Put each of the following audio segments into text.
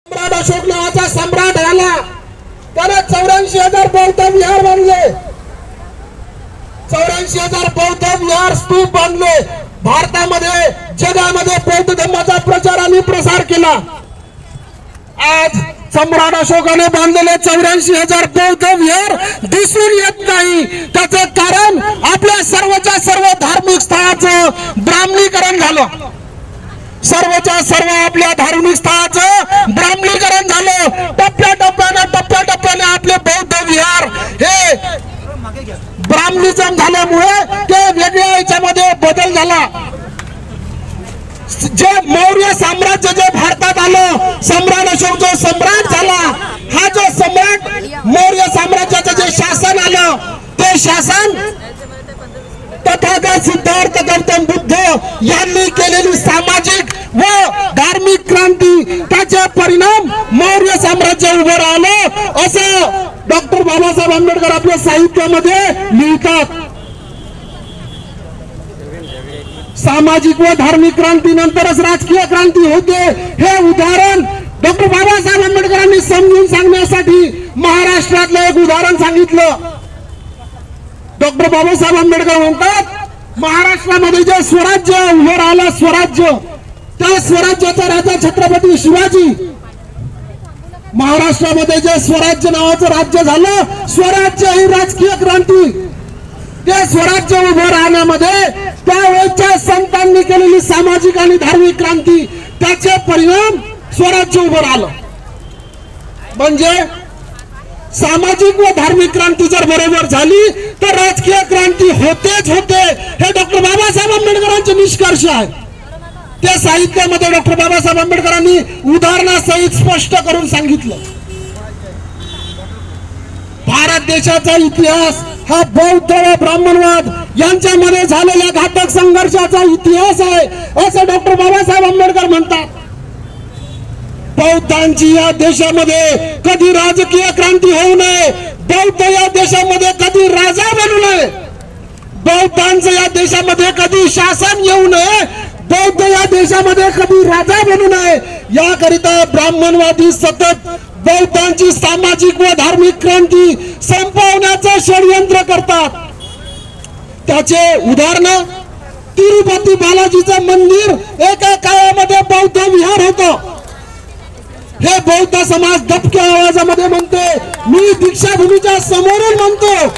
सम्राट अशोक नावाचा सम्राट आला, त्याने 84,000 बौद्ध विहार बांधले, 84,000 बौद्ध विहार स्तूप बांधले, भारतामध्ये जगामध्ये बौद्ध धर्माचा प्रचार आणि प्रसार केला। आज सम्राट अशोकाने बांधलेले 84,000 बौद्ध विहार दिसून येत नाही। त्याचे कारण आपल्या सर्वच्या सर्व धार्मिक स्थळाचं ब्राह्मणीकरण झालं। सर्वच्या सर्व आपल्या धार्मिक स्थळाचं ब्राह्मणीकरण झालं। टप्प्याटप्प्याने आपले बौद्ध विहार हे ब्राह्मणीकरण झाल्यामुळे ते वेगळ्या याच्यामध्ये बदल झाला। जे मौर्य साम्राज्य जे भारतात आलं, सम्राट अशोक जो सम्राट झाला, हा जो सम्राट मौर्य साम्राज्याचं जे शासन आलं, ते शासन तथागत सिद्धार्थ गौतम बुद्ध यांनी केलेली सामाजिक व धार्मिक क्रांती, त्याचे परिणाम मौर्य साम्राज्य उभं राहिलं असं डॉक्टर बाबासाहेब आंबेडकर आपल्या साहित्यामध्ये लिहितात। सामाजिक व धार्मिक क्रांती नंतरच राजकीय क्रांती होते, हे उदाहरण डॉक्टर बाबासाहेब आंबेडकरांनी समजून सांगण्यासाठी महाराष्ट्रातलं एक उदाहरण सांगितलं। डॉक्टर बाबासाहेब आंबेडकर म्हणतात, महाराष्ट्रामध्ये जे स्वराज्य उभं राहिलं, स्वराज्य, त्या स्वराज्याचा राजा छत्रपती शिवाजी, महाराष्ट्रामध्ये जे स्वराज्य नावाचं राज्य झालं, स्वराज्य ही राजकीय क्रांती, ते स्वराज्य उभं राहण्यामध्ये त्यावेळेच्या संतांनी केलेली सामाजिक आणि धार्मिक क्रांती, त्याचे परिणाम स्वराज्य उभं राहिलं। म्हणजे सामाजिक व धार्मिक क्रांती जर बरोबर झाली तर राजकीय क्रांती होतेच होते, हे डॉक्टर बाबासाहेब आंबेडकरांचे निष्कर्ष आहे। त्या साहित्यामध्ये डॉक्टर बाबासाहेब आंबेडकरांनी उदाहरणासहित स्पष्ट करून सांगितलं। भारत देशाचा इतिहास हा बौद्ध व ब्राह्मणवाद यांच्यामध्ये झालेल्या घातक संघर्षाचा इतिहास आहे, असं डॉक्टर बाबासाहेब आंबेडकर म्हणतात। बौद्धांची या देशामध्ये कधी राजकीय क्रांती होऊ नये, बौद्ध या देशामध्ये कधी राजा बनू नये, बौद्धांचं या देशामध्ये कधी शासन येऊ नये, बौद्ध या देशामध्ये कधी राजा बनू नये, याकरिता ब्राह्मणवादी सतत बौद्धांची सामाजिक व धार्मिक क्रांती संपवण्याचं षडयंत्र करतात। त्याचे उदाहरण तिरुपती बालाजीचं मंदिर एका काळामध्ये बौद्ध विहार होतं। हे बौद्ध समाज दबक्या आवाजामध्ये म्हणते, मी दीक्षाभूमीच्या समोरून म्हणतो,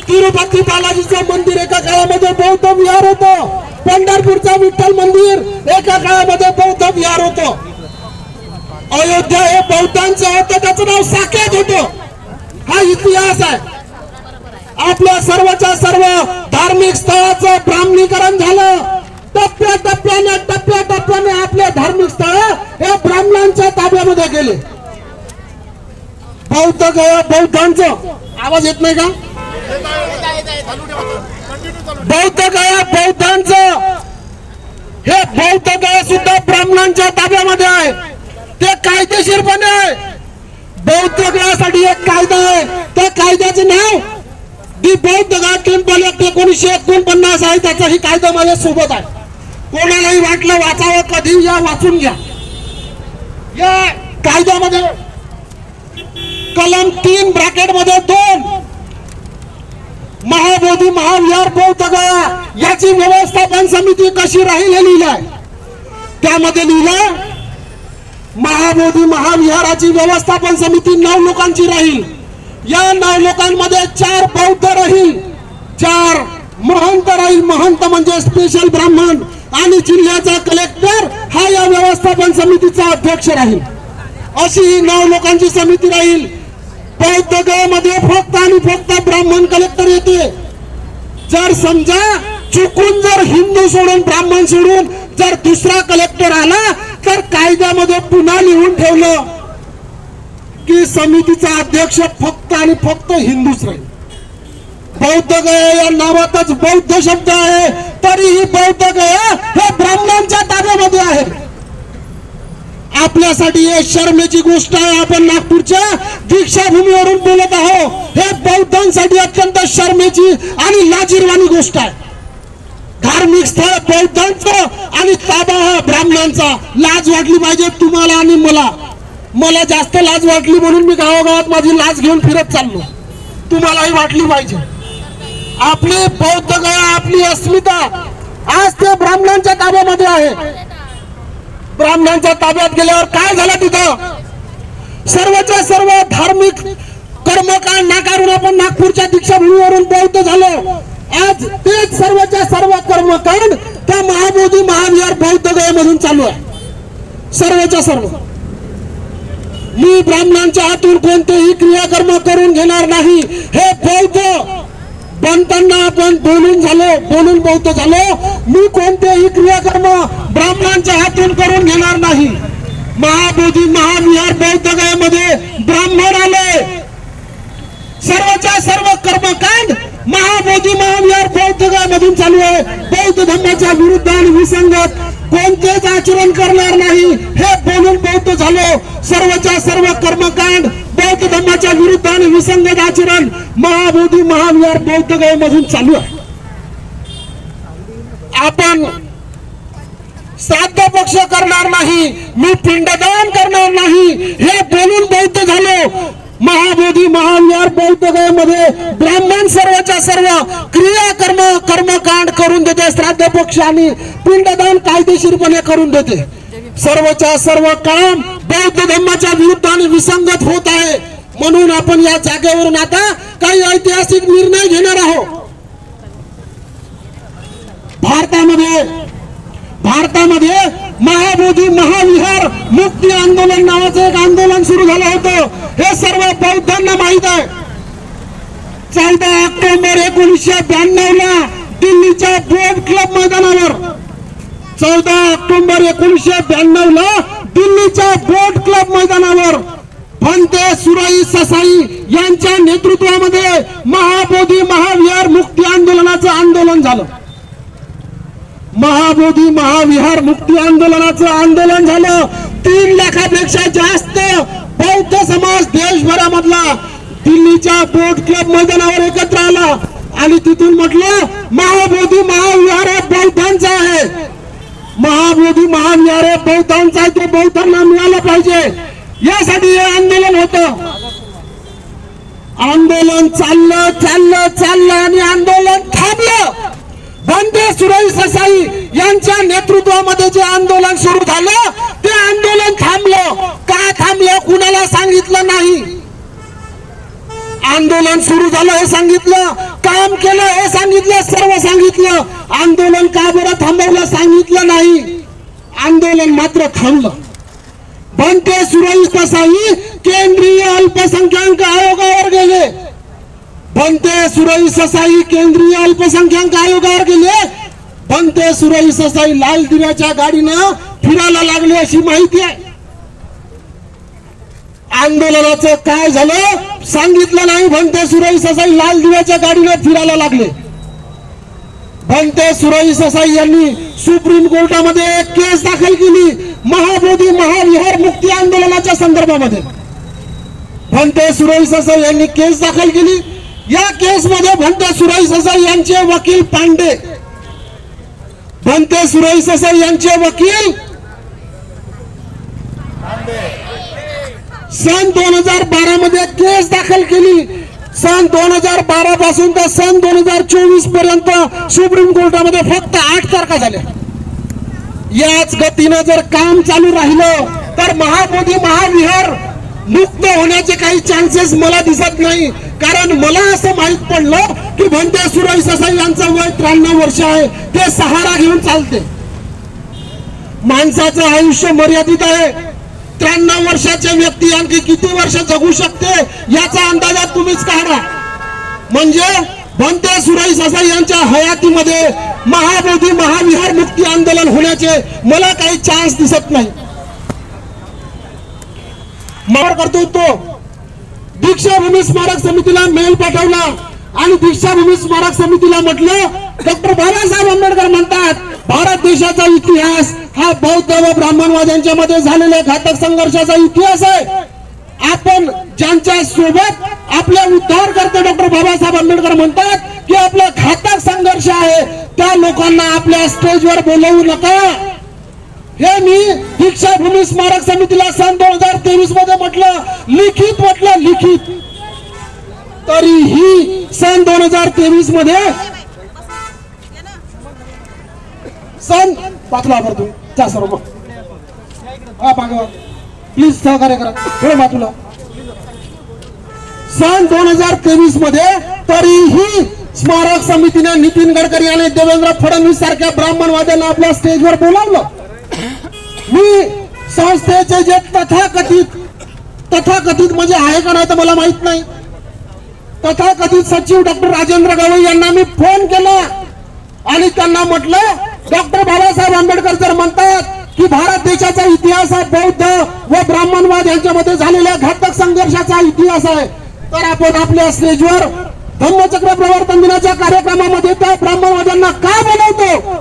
तिरुपती बालाजीचं मंदिर एका काळामध्ये बौद्ध विहार होतं, पंढरपूरचं विठ्ठल मंदिर एका काळामध्ये बौद्ध विहार होतं, अयोध्या हे बौद्धांचं होतं, त्याचं नाव साकेत होतं। हा इतिहास आहे। आपल्या सर्वच्या सर्व धार्मिक स्थळाचं ब्राह्मणीकरण झालं। टप्प्याटप्प्याने आपले धार्मिक स्थळ हे ब्राह्मणांच्या ताब्यामध्ये गेले। बौद्ध गया बौद्धांचं, आवाज येत नाही का? बौद्ध गया बौद्धांचं, हे बौद्ध गया सुद्धा ब्राह्मणांच्या ताब्यामध्ये आहे, ते कायदेशीरपणे आहे। बौद्ध गयासाठी एक कायदा आहे, त्या कायद्याचे नाव दी बौद्ध गया टेम्पल ऍक्ट 1949 आहे। त्याचाही कायदा माझ्या सोबत आहे, कोणालाही वाटलं वाचावं कधी या वाचून घ्या। या कायद्यामध्ये कलम 3 ब्रॅकेटमध्ये 2 महाबोधी महाविहार बौद्ध गया याची व्यवस्थापन समिती कशी राहील हे लिहिलंय। त्यामध्ये लिहिलं, महाबोधी महाविहाराची व्यवस्थापन समिती 9 लोकांची राहील। या 9 लोकांमध्ये 4 बौद्ध राहील, 4 महंत राहील, महंत म्हणजे स्पेशल ब्राह्मण, आणि जिल्ह्याचा कलेक्टर हा या व्यवस्थापन समितीचा अध्यक्ष राहील। अशी ही 9 लोकांची समिती राहील। बौद्ध गयामध्ये फक्त आणि फक्त ब्राह्मण कलेक्टर येते। जर समजा चुकून जर हिंदू सोडून ब्राह्मण सोडून जर दुसरा कलेक्टर आला तर कायद्यामध्ये पुन्हा लिहून ठेवलं की समितीचा अध्यक्ष फक्त आणि फक्त हिंदूच राहील। बौद्ध गया या नावातच बौद्ध शब्द आहे, तरीही बौद्ध गया हे ब्राह्मणांच्या ताब्यामध्ये आहे। आपल्यासाठी हे शर्मेची गोष्ट आहे, आपण नागपूरच्या दीक्षाभूमीवरून बोलत आहोत। हे बौद्धांसाठी अत्यंत शर्मेची आणि लाजिरवाणी गोष्ट आहे। धार्मिक स्थळ बौद्धांचं आणि ताबा हा ब्राह्मणांचा, लाज वाटली पाहिजे तुम्हाला आणि मला। मला जास्त लाज वाटली म्हणून मी गावागावात माझी लाज घेऊन फिरत चाललो. तुम्हालाही वाटली पाहिजे. आपली बौद्ध गया, आपली अस्मिता आज ते ब्राह्मणांच्या ताब्यामध्ये आहे. ब्राह्मणांच्या ताब्यात गेल्यावर काय झालं? तिथं सर्वच्या सर्व धार्मिक कर्मकांड नाकारून आपण नागपूरच्या दीक्षाभूमीवरून बौद्ध झालो. आज तेच सर्वच्या सर्व कर्मकांड त्या महाबोधी महाविहार बौद्ध गयेमधून चालू आहे. सर्वच्या सर्व. मी ब्राह्मणांच्या हातून कोणतेही क्रियाकर्म करून घेणार नाही. हे बौद्ध बनताना आपण बोलून बौद्ध झालो. मी कोणतेही क्रियाकर्म ब्राह्मणांच्या हातून करून घेणार नाही. महाबोधी महाविहार बौद्ध गयेमध्ये ब्राह्मण आले. सर्वच्या सर्व कर्मकांड महाबोधी महाविहार बौद्ध गयेमधून चालू आहे. बौद्ध धर्माच्या विरुद्ध आणि विसंगत कोणतेच आचरण करणार नाही हे बोलून बौद्ध झालो. सर्वच्या सर्व कर्मकांड बौद्ध धर्माच्या विरुद्ध आणि विसंगत आचरण महाबोधी महाविहार बौद्ध गयेमधून चालू आहे. आपण श्राद्ध पक्ष करणार नाही, मी पिंडदान करणार नाही हे बोलून बौद्ध झालो. महाबोधी महाविहार बौद्ध गयेमध्ये ब्राह्मण सर्वच्या सर्व कर्मकांड करून देते. श्राद्ध पक्ष आणि पिंडदान कायदेशीरपणे करून देते. सर्वच्या सर्व काम बौद्ध धर्माच्या विरुद्ध आणि विसंगत होत आहे. म्हणून आपण या जागेवरून आता काही ऐतिहासिक निर्णय घेणार आहोत. भारतामध्ये महाबोधी महाविहार मुक्ती आंदोलन नावाचं एक आंदोलन सुरू झालं होतं. हे सर्व बौद्धांना माहित आहे. 14 ऑक्टोबर 1992 ला दिल्लीच्या बोट क्लब मैदानावर 14 ऑक्टोबर 1992 ला दिल्लीच्या बोट क्लब मैदानावर भंते सुराई ससाई यांच्या नेतृत्वामध्ये महाबोधी महाविहार मुक्ती आंदोलनाचं आंदोलन झालं. महाबोधी महाविहार मुक्ती आंदोलनाचं आंदोलन झालं. 3 लाखापेक्षा जास्त बौद्ध समाज देशभरामधला दिल्लीच्या बोट क्लब मैदानावर एकत्र आला आणि तिथून म्हटलं महाबोधी महाविहार हे बौद्धांचा आहे. महाबोधी महाविहार हे बौद्धांचा आहे, ते बौद्धांना मिळालं पाहिजे यासाठी हे आंदोलन होतं. आंदोलन चाललं आणि आंदोलन थांबलं. भंते सुराई ससाई यांच्या नेतृत्वामध्ये जे आंदोलन सुरू झालं ते आंदोलन थांबलं. का थांबलं? कुणाला सांगितलं नाही. आंदोलन सुरू झालं हे सांगितलं, काम केलं हे सांगितलं, सर्व सांगितलं. आंदोलन का बरं थांबवलं सांगितलं नाही. आंदोलन मात्र थांबलं. भंते सुराई ससाई केंद्रीय अल्पसंख्याक आयोगावर गेले. भंते सुराई ससाई केंद्रीय अल्पसंख्याक आयोगावर गेले. भंते सुराई ससाई लाल दिव्याच्या गाडीनं फिरायला लागले अशी माहिती आहे. आंदोलनाचं काय झालं सांगितलं नाही. भंते सुराई ससाई लाल दिव्याच्या गाडीनं फिरायला लागले. भंते सुराई ससाई यांनी सुप्रीम कोर्टामध्ये एक केस दाखल केली महाबोधी महाविहार मुक्ती आंदोलनाच्या संदर्भामध्ये. भंते सुराई ससाई यांनी केस दाखल केली. या केस मध्ये भंते सुराई ससाई यांचे वकील पांडे, भंते सुराई ससाई यांचे वकील सन 2012 मध्ये केस दाखल केली. सन 2012 पासून तर सन 2024 पर्यंत सुप्रीम कोर्टामध्ये फक्त 8 तारखा झाल्या. याच गतीनं जर काम चालू राहिलं तर महाबोधी महाविहार मुक्त होण्याचे काही चान्सेस मला दिसत नाही. कारण मला असं माहित पडलं की भंते सुराई ससाई यांचं वय 93 वर्ष आहे. ते सहारा घेऊन चालते. माणसाचं आयुष्य मर्यादित आहे. 93 वर्षाचे व्यक्ती आणखी किती वर्ष जगू शकते याचा अंदाज तुम्हीच काढा. म्हणजे भंते सुराई ससाई यांच्या हयातीमध्ये महाबोधी महाविहार मुक्ती आंदोलन होण्याचे मला काही चान्स दिसत नाही. मार करतो तो दीक्षाभूमी स्मारक समितीला मेल पाठवला आणि दीक्षाभूमी स्मारक समितीला म्हटलं डॉक्टर बाबासाहेब आंबेडकर म्हणतात भारत देशाचा इतिहास हा बौद्ध व ब्राह्मणवाद्यांच्या मध्ये झालेल्या घातक संघर्षाचा इतिहास आहे. आपण ज्यांच्या सोबत आपल्या उद्धार करते डॉक्टर बाबासाहेब आंबेडकर म्हणतात की आपला घातक संघर्ष आहे त्या लोकांना आपल्या स्टेजवर बोलवू नका. हे मी दीक्षाभूमी स्मारक समितीला सन 2023 मध्ये म्हटलं, लिखित, तरीही सन 2023 मध्ये सन पाचला भरतो जा सर्व प्लीज सहकार्य करा थोडं बाजूला. सन 2023 मध्ये तरीही स्मारक समितीने नितीन गडकरी आणि देवेंद्र फडणवीस सारख्या ब्राह्मणवाद्यांना आपल्या स्टेजवर बोलावलं. मी संस्थेचे जे तथाकथित म्हणजे आहे का नाही तर मला माहित नाही, तथाकथित सचिव डॉक्टर राजेंद्र गवई यांना मी फोन केला आणि त्यांना म्हटलं, डॉक्टर बाबासाहेब आंबेडकर जर म्हणतात की भारत देशाचा इतिहास हा बौद्ध व ब्राह्मणवाद यांच्यामध्ये झालेल्या घातक संघर्षाचा इतिहास आहे, तर आपण आपल्या स्टेजवर धम्मचक्र प्रवर्तन दिनाच्या कार्यक्रमामध्ये त्या ब्राह्मणवाद्यांना का बोलवतो,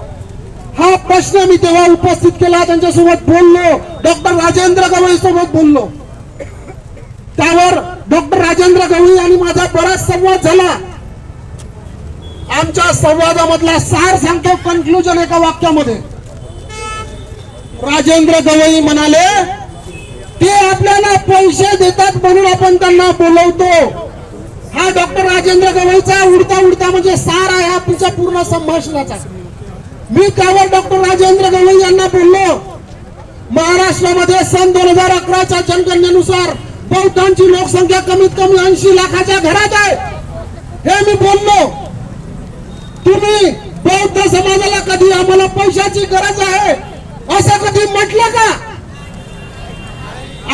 हा प्रश्न मी तेव्हा उपस्थित केला. त्यांच्यासोबत बोललो, डॉक्टर राजेंद्र गवई सोबत बोललो. त्यावर डॉक्टर राजेंद्र गवई आणि माझा बराच संवाद झाला. आमच्या संवादामधला सार सांगतो, कन्क्लुजन एका वाक्यामध्ये. राजेंद्र गवई म्हणाले, ते आपल्याला पैसे देतात म्हणून आपण त्यांना बोलवतो. हा डॉक्टर राजेंद्र गवईचा उडता म्हणजे सार आहे तुमच्या पूर्ण संभाषणाचा. मी त्यावर डॉक्टर राजेंद्र गवई यांना बोललो, महाराष्ट्रामध्ये सन 2011च्या जनगणनेनुसार बौद्धांची लोकसंख्या कमीत कमी 80 लाखाच्या घरात आहे. हे मी बोललो. तुम्ही बौद्ध समाजाला कधी आम्हाला पैशाची गरज आहे असं कधी म्हटलं का?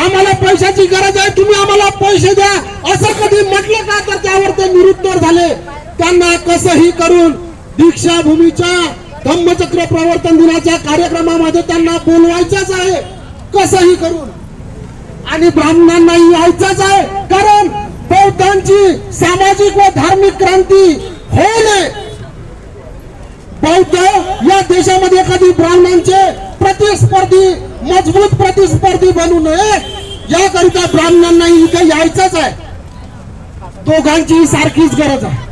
आम्हाला पैशाची गरज आहे, तुम्ही आम्हाला पैसे द्या असं कधी म्हटलं का? तर त्यावर ते निरुत्तर झाले. त्यांना कसंही करून दीक्षाभूमीच्या धम्मचक्र प्रवर्तन दिनाच्या कार्यक्रमामध्ये त्यांना बोलवायचंच आहे, कसंही करून, आणि ब्राह्मणांनाही यायचंच आहे. कारण बौद्धांची सामाजिक व धार्मिक क्रांती होऊ नये. बौद्ध या देशामध्ये कधी ब्राह्मणांचे मजबूत प्रतिस्पर्धी बनू नये याकरिता ब्राह्मणांनाही इथे यायचंच आहे. दोघांची सारखीच गरज आहे.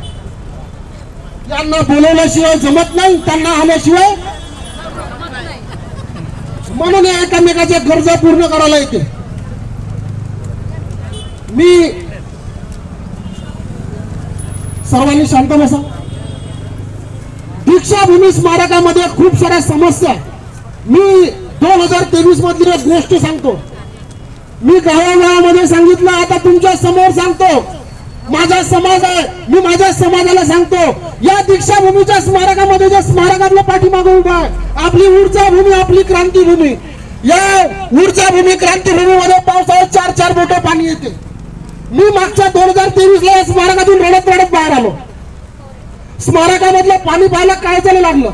यांना बोलवल्याशिवाय जमत नाही, त्यांना आल्याशिवाय, म्हणून एकमेकाच्या गरजा पूर्ण करायला येते. मी सर्वांनी शांत बसा. दीक्षाभूमी स्मारकामध्ये खूप साऱ्या समस्या. मी 2023 मधली एक गोष्ट सांगतो. मी गावागावामध्ये सांगितलं, आता तुमच्या समोर सांगतो. माझा समाज आहे, मी माझ्या समाजाला सांगतो, या दीक्षाभूमीच्या स्मारकामध्ये जे स्मारक आपल्या पाठीमागे उभं आहे, आपली ऊर्जा भूमी, आपली क्रांतीभूमी. या ऊर्जा भूमी क्रांतीभूमीमध्ये पावसाळ्यात 4-4 बोटे पाणी येते. मी मागच्या 2023 ला या स्मारकातून रडत बाहेर आलो. स्मारकामधलं पाणी पाहायला काय चालू लागलं,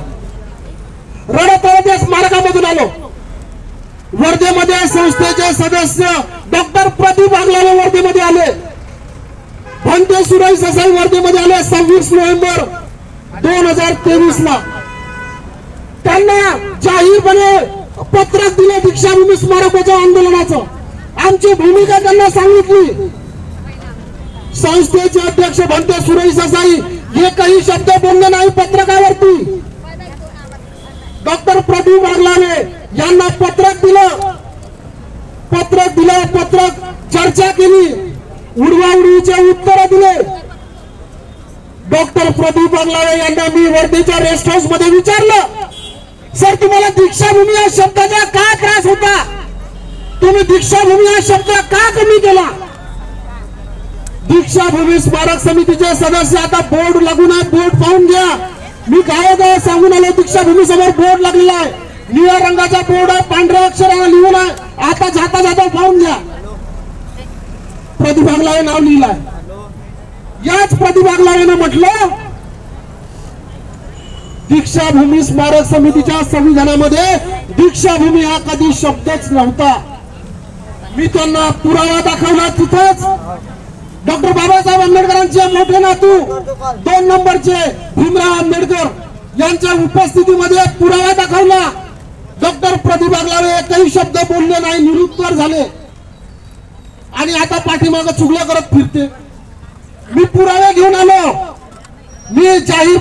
रडत या स्मारकामधून आलो. वर्धेमध्ये संस्थेचे सदस्य डॉक्टर प्रदीप आगलावे वर्धेमध्ये आले, भंते सुराई ससाई वर्धेमध्ये आले 26 नोव्हेंबर 2023 ला. त्यांना जाहीरपणे पत्रक दिले दीक्षाभूमी स्मारक बचाव आंदोलनाचं. आमची भूमिका त्यांना सांगितली. संस्थेचे अध्यक्ष भंते सुराई ससाई हे काही शब्द बोलले नाही पत्रकावरती. डॉक्टर प्रदीप आगलावे यांना पत्रक दिलं, चर्चा केली, उडवाउडवीचे उत्तर दिले. डॉक्टर प्रदीप आगलावे यांना मी वर्धेच्या रेस्ट हाऊस मध्ये विचारलं, सर तुम्हाला दीक्षाभूमी या शब्दाचा का त्रास होता, तुम्ही दीक्षाभूमी हा शब्द का कमी केला? दीक्षाभूमी स्मारक समितीचे सदस्य आता बोर्ड लागून आहे, बोर्ड पाहून घ्या. मी गावोगाव सांगून आलो, दीक्षाभूमी समोर बोर्ड लागलेला आहे, निळ्या रंगाचा बोर्ड आहे, पांढऱ्या अक्षराने लिहून आहे. आता जाता पाहून घ्या, प्रदीप आगलावे नाव लिहिलंय. याच प्रदीप आगलावेनं म्हटलं, दीक्षाभूमी स्मारक समितीच्या संविधानामध्ये दीक्षाभूमी हा कधी शब्दच नव्हता. मी त्यांना पुरावा दाखवला. तिथंच डॉक्टर बाबासाहेब आंबेडकरांचे मोठे नातू 2 नंबरचे भीमराव आंबेडकर यांच्या उपस्थितीमध्ये पुरावा दाखवला. डॉक्टर प्रदीप आगलावे एकही शब्द बोलले नाही, निरुत्तर झाले आणि आता पाठीमागे चुगल्या करत फिरते. मी पुरावे घेऊन आलो. मी जाहीर